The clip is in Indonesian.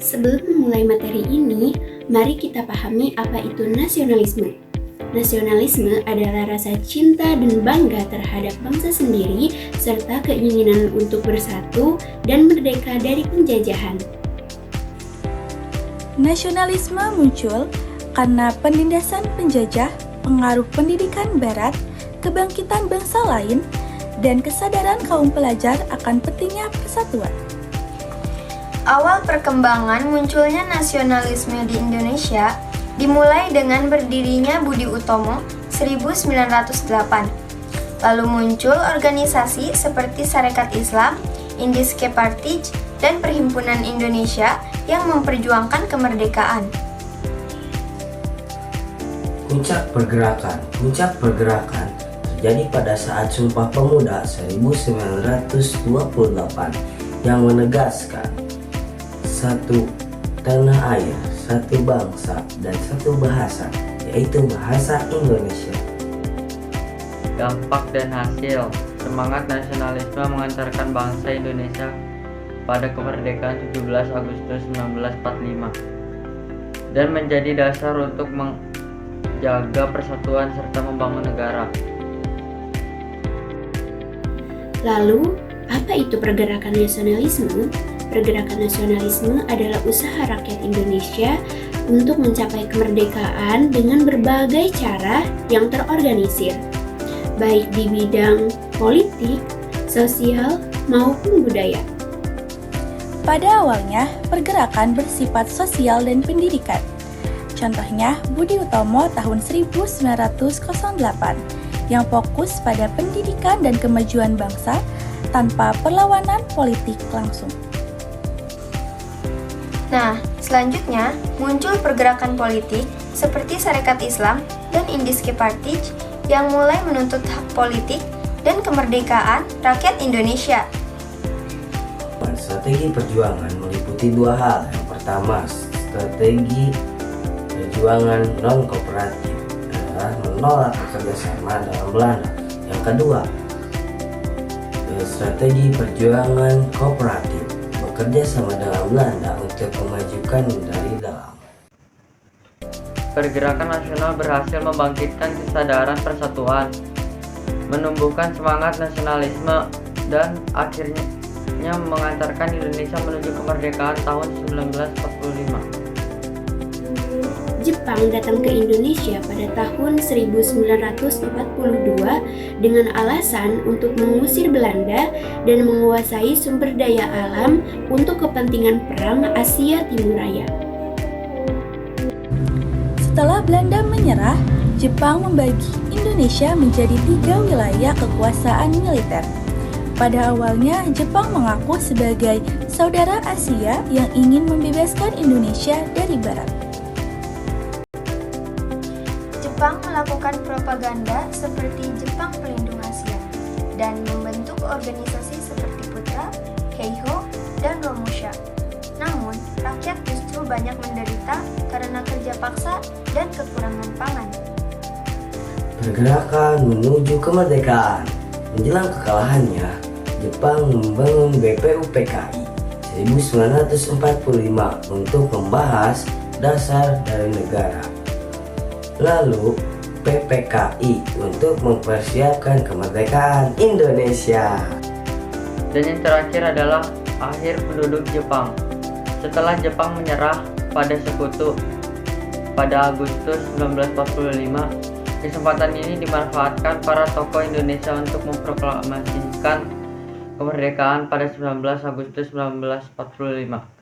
Sebelum memulai materi ini, mari kita pahami apa itu nasionalisme. Nasionalisme adalah rasa cinta dan bangga terhadap bangsa sendiri serta keinginan untuk bersatu dan merdeka dari penjajahan. Nasionalisme muncul karena penindasan penjajah, pengaruh pendidikan barat, kebangkitan bangsa lain, dan kesadaran kaum pelajar akan pentingnya persatuan. Awal perkembangan munculnya nasionalisme di Indonesia dimulai dengan berdirinya Budi Utomo 1908. Lalu muncul organisasi seperti Sarekat Islam, Indiske Partij, dan Perhimpunan Indonesia yang memperjuangkan kemerdekaan. Puncak pergerakan terjadi pada saat Sumpah Pemuda 1928 yang menegaskan satu tanah air, satu bangsa, dan satu bahasa, yaitu bahasa Indonesia. Dampak dan hasil. Semangat nasionalisme mengantarkan bangsa Indonesia pada kemerdekaan 17 Agustus 1945 dan menjadi dasar untuk menjaga persatuan serta membangun negara. Lalu, apa itu pergerakan nasionalisme? Pergerakan nasionalisme adalah usaha rakyat Indonesia untuk mencapai kemerdekaan dengan berbagai cara yang terorganisir, baik di bidang politik, sosial, maupun budaya. Pada awalnya, pergerakan bersifat sosial dan pendidikan. Contohnya, Budi Utomo tahun 1908 yang fokus pada pendidikan dan kemajuan bangsa tanpa perlawanan politik langsung. Nah, selanjutnya muncul pergerakan politik seperti Sarekat Islam dan Indiske Partij yang mulai menuntut hak politik dan kemerdekaan rakyat Indonesia. Strategi perjuangan meliputi dua hal. Yang pertama, strategi perjuangan non-kooperatif adalah menolak kerjasama dengan Belanda. Yang kedua, strategi perjuangan kooperatif bekerja sama dengan Belanda untuk memajukan dari dalam. Pergerakan nasional berhasil membangkitkan kesadaran persatuan, menumbuhkan semangat nasionalisme, dan akhirnya mengantarkan Indonesia menuju kemerdekaan tahun 1945. Jepang datang ke Indonesia pada tahun 1942 dengan alasan untuk mengusir Belanda dan menguasai sumber daya alam untuk kepentingan Perang Asia Timur Raya. Setelah Belanda menyerah, Jepang membagi Indonesia menjadi 3 wilayah kekuasaan militer. Pada awalnya, Jepang mengaku sebagai saudara Asia yang ingin membebaskan Indonesia dari Barat. Jepang melakukan propaganda seperti Jepang Pelindung Asia dan membentuk organisasi seperti Putra, Heiho, dan Romusha. Namun, rakyat justru banyak menderita karena kerja paksa dan kekurangan pangan. Pergerakan menuju kemerdekaan. Menjelang kekalahannya, Jepang membangun BPUPKI 1945 untuk membahas dasar dari negara. Lalu PPKI untuk mempersiapkan kemerdekaan Indonesia. Dan yang terakhir adalah akhir penduduk Jepang. Setelah Jepang menyerah pada Sekutu pada Agustus 1945, kesempatan ini dimanfaatkan para tokoh Indonesia untuk memproklamasikan kemerdekaan pada 19 Agustus 1945.